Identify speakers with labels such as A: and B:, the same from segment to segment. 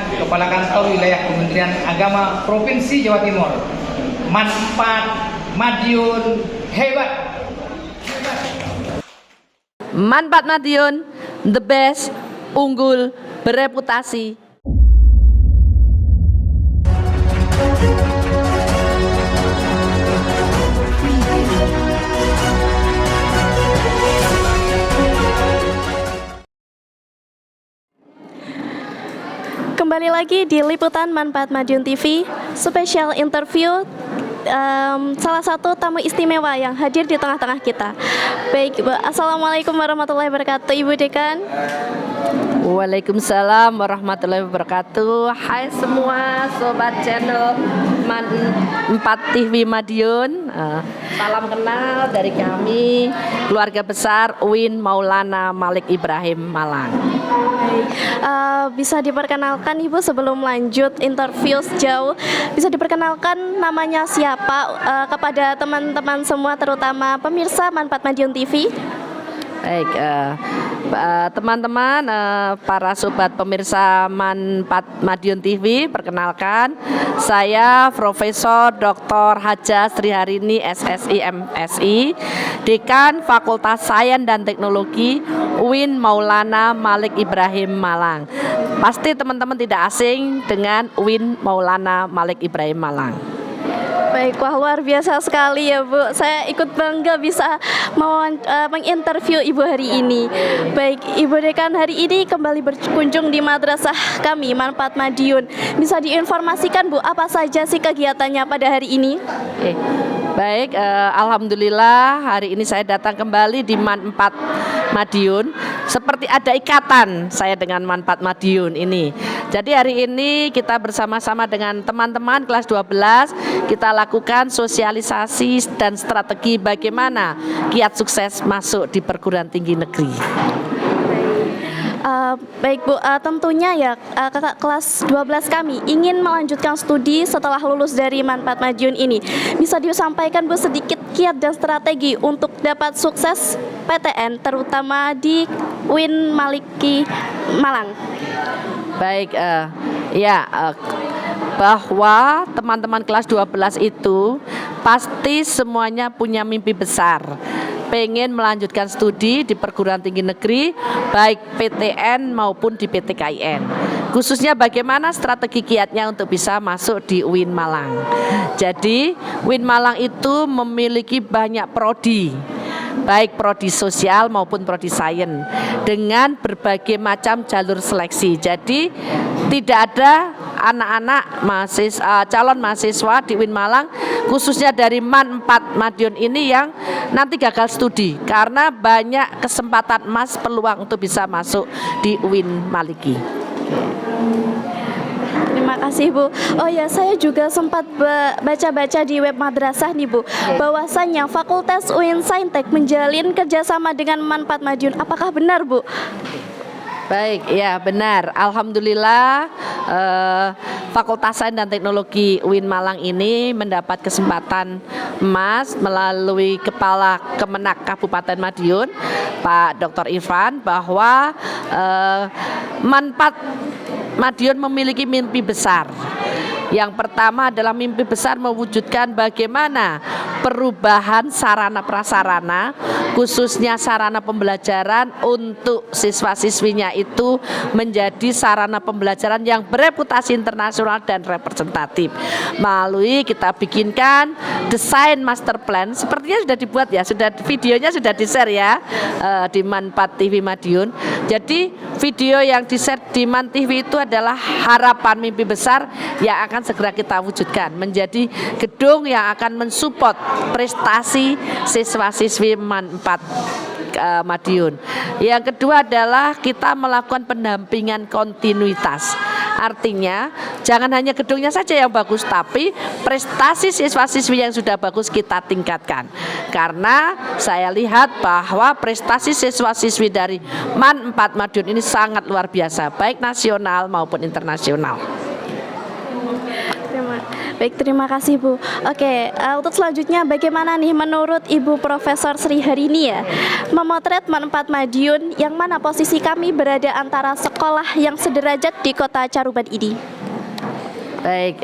A: Kepala Kantor Wilayah Kementerian Agama Provinsi Jawa Timur. Manfaat Madiun hebat.
B: Manfaat Madiun, the best, unggul, bereputasi.
C: Kembali lagi di Liputan Manfaat Madiun TV, spesial interview salah satu tamu istimewa yang hadir di tengah-tengah kita. Baik, Bu. Assalamualaikum warahmatullahi wabarakatuh, Ibu Dekan.
B: Waalaikumsalam warahmatullahi wabarakatuh. Hai semua sobat channel Man 4 TV Madiun. Salam kenal dari kami, keluarga besar UIN Maulana Malik Ibrahim Malang.
C: Bisa diperkenalkan Ibu sebelum lanjut interview sejauh, bisa diperkenalkan namanya siapa kepada teman-teman semua, terutama pemirsa Manfaat Madiun TV?
B: Baik, teman-teman, para sobat pemirsa Manfaat Madiun TV, perkenalkan saya Profesor Dr. Haja Sriharini SSI MSI, Dekan Fakultas Sains dan Teknologi UIN Maulana Malik Ibrahim Malang. Pasti teman-teman tidak asing dengan UIN Maulana Malik Ibrahim Malang.
C: Baik, wah luar biasa sekali ya Bu. Saya ikut bangga bisa menginterview Ibu hari ini. Baik, Ibu Dekan hari ini kembali berkunjung di madrasah kami Manfaat Madiun. Bisa diinformasikan Bu, apa saja sih kegiatannya pada hari ini?
B: Baik, alhamdulillah hari ini saya datang kembali di Manfaat Madiun. Seperti ada ikatan saya dengan Manfaat Madiun ini. Jadi hari ini kita bersama-sama dengan teman-teman kelas 12 kita lakukan sosialisasi dan strategi bagaimana kiat sukses masuk di perguruan tinggi negeri.
C: Baik Bu, tentunya ya kakak kelas 12 kami ingin melanjutkan studi setelah lulus dari Manfaat Madiun ini. Bisa disampaikan Bu sedikit kiat dan strategi untuk dapat sukses PTN terutama di UIN Maliki Malang?
B: Baik, bahwa teman-teman kelas 12 itu pasti semuanya punya mimpi besar, pengen melanjutkan studi di perguruan tinggi negeri baik PTN maupun di PTKIN. Khususnya bagaimana strategi kiatnya untuk bisa masuk di UIN Malang. Jadi UIN Malang itu memiliki banyak prodi, baik prodi sosial maupun prodi sains dengan berbagai macam jalur seleksi. Jadi tidak ada anak-anak calon mahasiswa di UIN Malang khususnya dari Man 4 Madiun ini yang nanti gagal studi karena banyak kesempatan emas peluang untuk bisa masuk di UIN Maliki.
C: Terima kasih Bu. Oh ya, saya juga sempat baca-baca di web madrasah nih Bu, bahwasannya Fakultas UIN Saintek menjalin kerjasama dengan Manfaat Madiun. Apakah benar Bu?
B: Baik, ya benar. Alhamdulillah Fakultas Sains dan Teknologi UIN Malang ini mendapat kesempatan emas melalui Kepala Kemenak Kabupaten Madiun, Pak Dr. Irfan, bahwa Manfaat Madiun memiliki mimpi besar. Yang pertama adalah mimpi besar mewujudkan bagaimana perubahan sarana prasarana, khususnya sarana pembelajaran untuk siswa-siswinya itu menjadi sarana pembelajaran yang bereputasi internasional dan representatif. Melalui kita bikinkan desain master plan, sepertinya sudah dibuat ya, videonya sudah di-share ya di Manfaat TV Madiun. Jadi video yang di-share di Man TV itu adalah harapan mimpi besar yang akan segera kita wujudkan menjadi gedung yang akan mensupport prestasi siswa-siswi Manfaat Madiun. Yang kedua adalah kita melakukan pendampingan kontinuitas. Artinya jangan hanya gedungnya saja yang bagus, tapi prestasi siswa-siswi yang sudah bagus kita tingkatkan. Karena saya lihat bahwa prestasi siswa-siswi dari Man 4 Madiun ini sangat luar biasa, baik nasional maupun internasional.
C: Baik, terima kasih Bu. Oke, untuk selanjutnya bagaimana nih menurut Ibu Profesor Sri Harini ya, memotret MAN 4 Madiun yang mana posisi kami berada antara sekolah yang sederajat di kota Caruban ini?
B: Baik,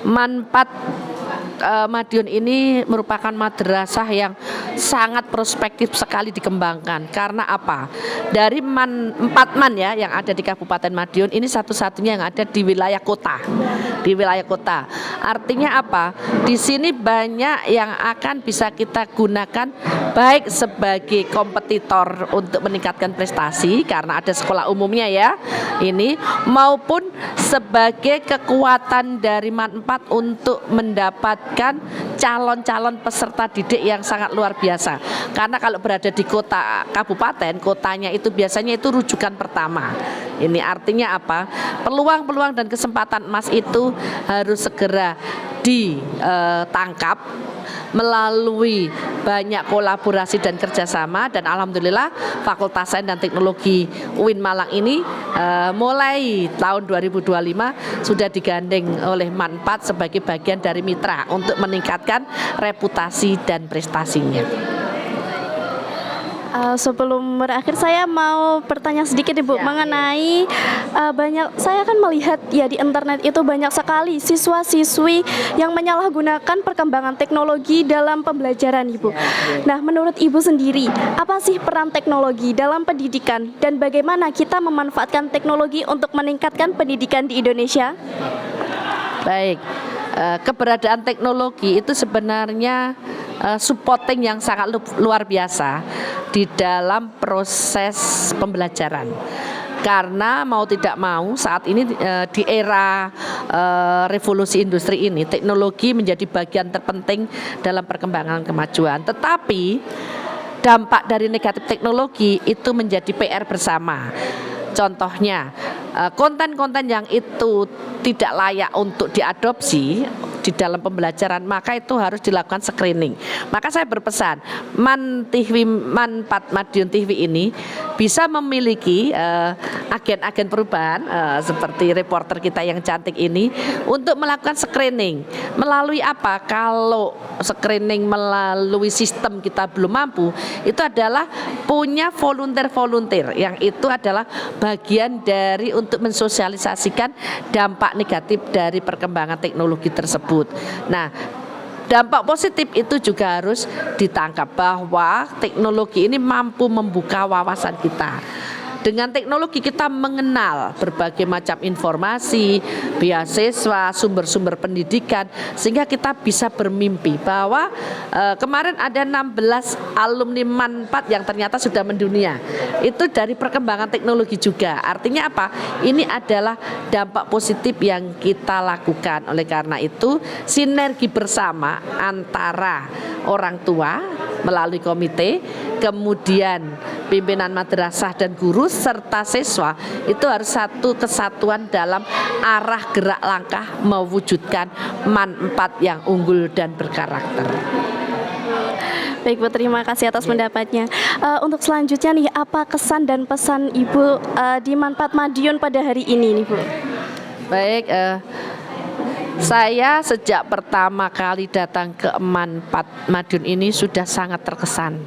B: MAN 4 Madiun ini merupakan madrasah yang sangat prospektif sekali dikembangkan. Karena apa? Dari 4 MAN ya yang ada di Kabupaten Madiun ini satu-satunya yang ada di wilayah kota. Di wilayah kota. Artinya apa? Di sini banyak yang akan bisa kita gunakan baik sebagai kompetitor untuk meningkatkan prestasi karena ada sekolah umumnya ya. Ini maupun sebagai kekuatan dari MAN 4 untuk mendapatkan calon-calon peserta didik yang sangat luar biasa. Karena kalau berada di kota kabupaten, kotanya itu biasanya itu rujukan pertama. Ini artinya apa? Peluang-peluang dan kesempatan emas itu harus segera ditangkap melalui banyak kolaborasi dan kerjasama, dan alhamdulillah Fakultas Sains dan Teknologi UIN Malang ini mulai tahun 2025 sudah digandeng oleh MAN 4 sebagai bagian dari mitra untuk meningkatkan reputasi dan prestasinya.
C: Sebelum berakhir saya mau bertanya sedikit Ibu mengenai saya kan melihat ya di internet itu banyak sekali siswa-siswi yang menyalahgunakan perkembangan teknologi dalam pembelajaran Ibu. Nah, menurut Ibu sendiri, apa sih peran teknologi dalam pendidikan dan bagaimana kita memanfaatkan teknologi untuk meningkatkan pendidikan di Indonesia?
B: Baik, keberadaan teknologi itu sebenarnya supporting yang sangat luar biasa di dalam proses pembelajaran. Karena mau tidak mau saat ini di era revolusi industri ini teknologi menjadi bagian terpenting dalam perkembangan kemajuan. Tetapi dampak dari negatif teknologi itu menjadi PR bersama. Contohnya konten-konten yang itu tidak layak untuk diadopsi di dalam pembelajaran, maka itu harus dilakukan screening. Maka saya berpesan MAN 4 Madiun TV ini bisa memiliki agen-agen perubahan seperti reporter kita yang cantik ini untuk melakukan screening. Melalui apa? Kalau screening melalui sistem kita belum mampu, itu adalah punya volunteer yang itu adalah bagian dari untuk mensosialisasikan dampak negatif dari perkembangan teknologi tersebut. Nah, dampak positif itu juga harus ditangkap bahwa teknologi ini mampu membuka wawasan kita. Dengan teknologi kita mengenal berbagai macam informasi, beasiswa, sumber-sumber pendidikan, sehingga kita bisa bermimpi bahwa kemarin ada 16 alumni MAN 4 yang ternyata sudah mendunia. Itu dari perkembangan teknologi juga. Artinya apa? Ini adalah dampak positif yang kita lakukan. Oleh karena itu, sinergi bersama antara orang tua melalui komite, kemudian pimpinan madrasah dan guru serta siswa itu harus satu kesatuan dalam arah gerak langkah mewujudkan MAN 4 yang unggul dan berkarakter.
C: Baik Bu, terima kasih atas pendapatnya. Untuk selanjutnya nih, apa kesan dan pesan Ibu di MAN 4 Madiun pada hari ini nih Bu?
B: Baik, saya sejak pertama kali datang ke MAN 4 Madiun ini sudah sangat terkesan.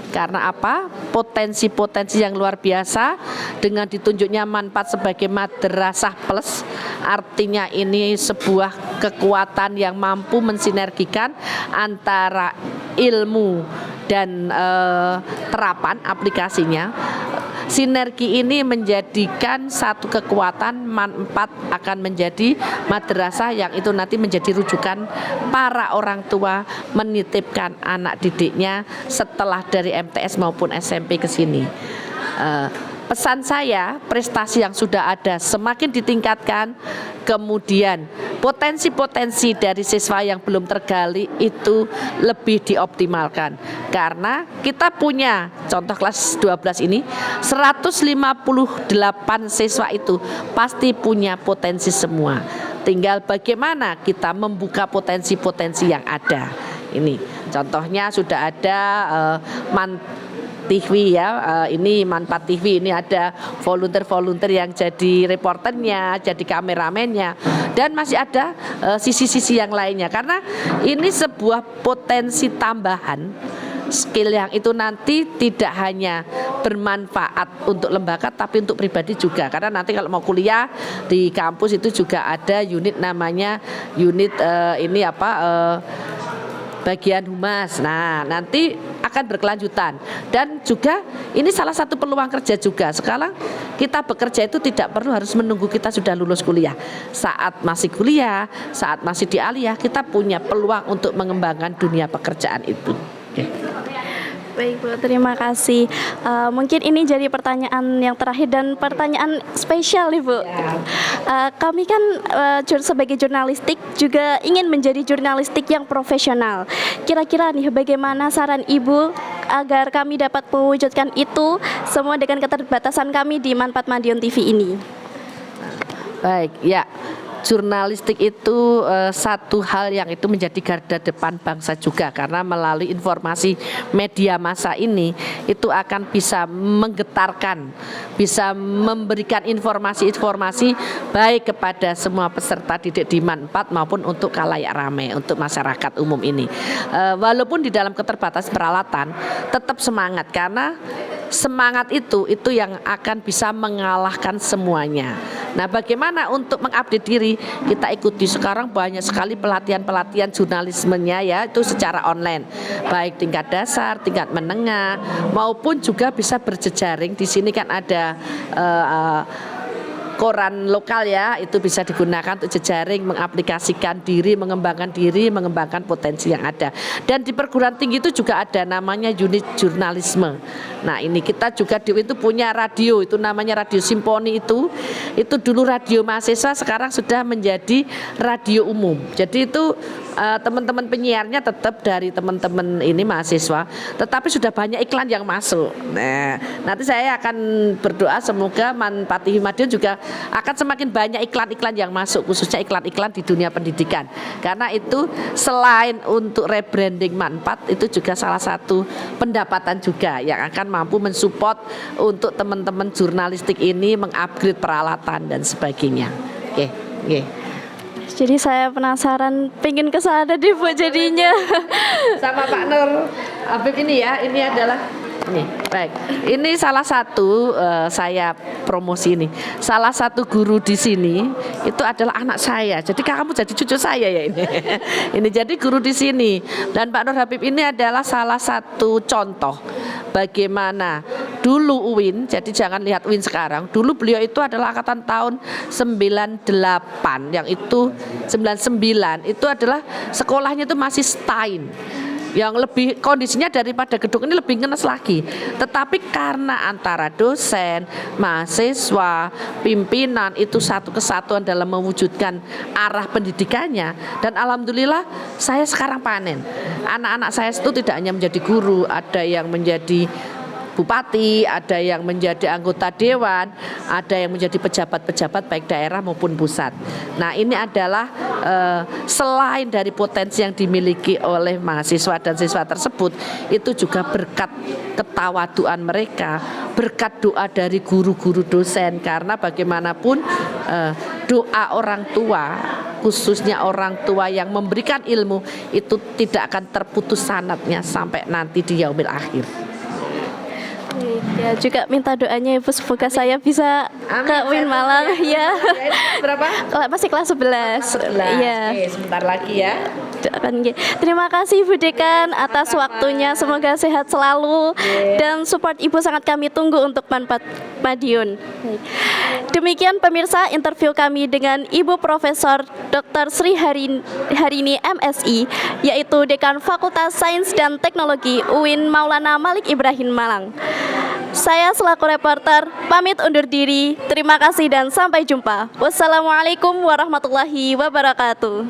B: Karena apa? Potensi-potensi yang luar biasa dengan ditunjuknya MAN 4 sebagai madrasah plus. Artinya ini sebuah kekuatan yang mampu mensinergikan antara ilmu dan terapan aplikasinya. Sinergi ini menjadikan satu kekuatan MAN 4 akan menjadi madrasah yang itu nanti menjadi rujukan para orang tua menitipkan anak didiknya setelah dari MTS maupun SMP ke sini. Pesan saya, prestasi yang sudah ada semakin ditingkatkan, kemudian potensi-potensi dari siswa yang belum tergali itu lebih dioptimalkan. Karena kita punya, contoh kelas 12 ini, 158 siswa itu pasti punya potensi semua. Tinggal bagaimana kita membuka potensi-potensi yang ada. Ini contohnya sudah ada MAN TV ya. Ini Manfaat TV, ini ada volunteer-volunteer yang jadi reporternya, jadi kameramennya, dan masih ada sisi-sisi yang lainnya, karena ini sebuah potensi tambahan skill yang itu nanti tidak hanya bermanfaat untuk lembaga tapi untuk pribadi juga, karena nanti kalau mau kuliah di kampus itu juga ada unit namanya unit bagian humas. Nah, nanti akan berkelanjutan, dan juga ini salah satu peluang kerja juga. Sekarang kita bekerja itu tidak perlu harus menunggu kita sudah lulus kuliah. Saat masih kuliah, saat masih di aliyah, kita punya peluang untuk mengembangkan dunia pekerjaan itu. Oke.
C: Baik Bu, terima kasih. Mungkin ini jadi pertanyaan yang terakhir dan pertanyaan spesial nih Bu. Kami kan sebagai jurnalistik juga ingin menjadi jurnalistik yang profesional. Kira-kira nih bagaimana saran Ibu agar kami dapat mewujudkan itu semua dengan keterbatasan kami di Manfaat Madiun TV ini?
B: Baik, ya. Jurnalistik itu satu hal yang itu menjadi garda depan bangsa juga, karena melalui informasi media massa ini itu akan bisa menggetarkan, bisa memberikan informasi-informasi baik kepada semua peserta didik di Manfaat maupun untuk khalayak ramai, untuk masyarakat umum ini. Walaupun di dalam keterbatasan peralatan, tetap semangat, karena semangat itu yang akan bisa mengalahkan semuanya. Nah, bagaimana untuk mengupdate diri? Kita ikuti sekarang banyak sekali pelatihan-pelatihan jurnalismenya ya, itu secara online, baik tingkat dasar, tingkat menengah, maupun juga bisa berjejaring. Di sini kan ada koran lokal ya, itu bisa digunakan untuk jejaring, mengaplikasikan diri, mengembangkan potensi yang ada. Dan di perguruan tinggi itu juga ada namanya unit jurnalisme. Nah, ini kita juga di itu punya radio, itu namanya radio simponi itu dulu radio mahasiswa, sekarang sudah menjadi radio umum. Jadi itu teman-teman penyiarnya tetap dari teman-teman ini mahasiswa, tetapi sudah banyak iklan yang masuk. Nah, nanti saya akan berdoa semoga Manfaat TV Madiun juga akan semakin banyak iklan-iklan yang masuk, khususnya iklan-iklan di dunia pendidikan. Karena itu selain untuk rebranding Manfaat, itu juga salah satu pendapatan juga yang akan mampu mensupport untuk teman-teman jurnalistik ini mengupgrade peralatan dan sebagainya. Oke.
C: Jadi saya penasaran, pengen ke sana deh Bu jadinya.
B: Sama Pak Nur Habib ini ya, ini adalah ini. Baik. Ini salah satu saya promosi ini. Salah satu guru di sini itu adalah anak saya. Jadi kamu jadi cucu saya ya ini. Ini jadi guru di sini. Dan Pak Nur Habib ini adalah salah satu contoh bagaimana dulu UIN, jadi jangan lihat UIN sekarang. Dulu beliau itu adalah angkatan tahun 98, yang itu 99 itu adalah sekolahnya itu masih Stein, yang lebih kondisinya daripada gedung ini lebih ngenes lagi. Tetapi karena antara dosen, mahasiswa, pimpinan itu satu kesatuan dalam mewujudkan arah pendidikannya, dan alhamdulillah saya sekarang panen. Anak-anak saya itu tidak hanya menjadi guru, ada yang menjadi bupati, ada yang menjadi anggota dewan, ada yang menjadi pejabat-pejabat baik daerah maupun pusat. Nah, ini adalah selain dari potensi yang dimiliki oleh mahasiswa dan siswa tersebut, itu juga berkat ketawaduan mereka, berkat doa dari guru-guru dosen, karena bagaimanapun doa orang tua, khususnya orang tua yang memberikan ilmu, itu tidak akan terputus sanatnya sampai nanti di yaumil akhir.
C: Ya, juga minta doanya Ibu semoga saya bisa ke UIN Malang ya.
B: Berapa?
C: Masih kelas 11. Iya.
B: Oke, sebentar lagi ya.
C: Terima kasih Ibu Dekan atas waktunya, semoga sehat selalu dan support Ibu sangat kami tunggu untuk Manfaat Madiun. Demikian pemirsa interview kami dengan Ibu Profesor Dr. Sri Harini MSI, yaitu Dekan Fakultas Sains dan Teknologi UIN Maulana Malik Ibrahim Malang. Saya selaku reporter pamit undur diri. Terima kasih dan sampai jumpa. Wassalamualaikum warahmatullahi wabarakatuh.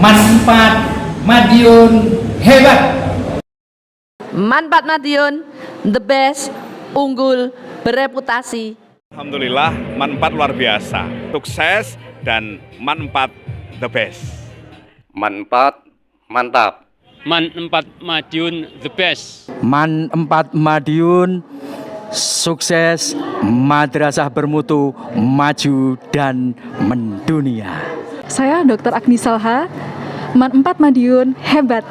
A: Man 4 Madiun hebat.
B: Man 4 Madiun, the best, unggul, bereputasi.
D: Alhamdulillah, Man 4 luar biasa, sukses dan Man 4 the best.
E: Man 4 mantap.
F: Man 4 Madiun the best.
G: Man 4 Madiun sukses, madrasah bermutu, maju dan mendunia.
H: Saya Dr. Agni Salha, Man 4 Madiun hebat.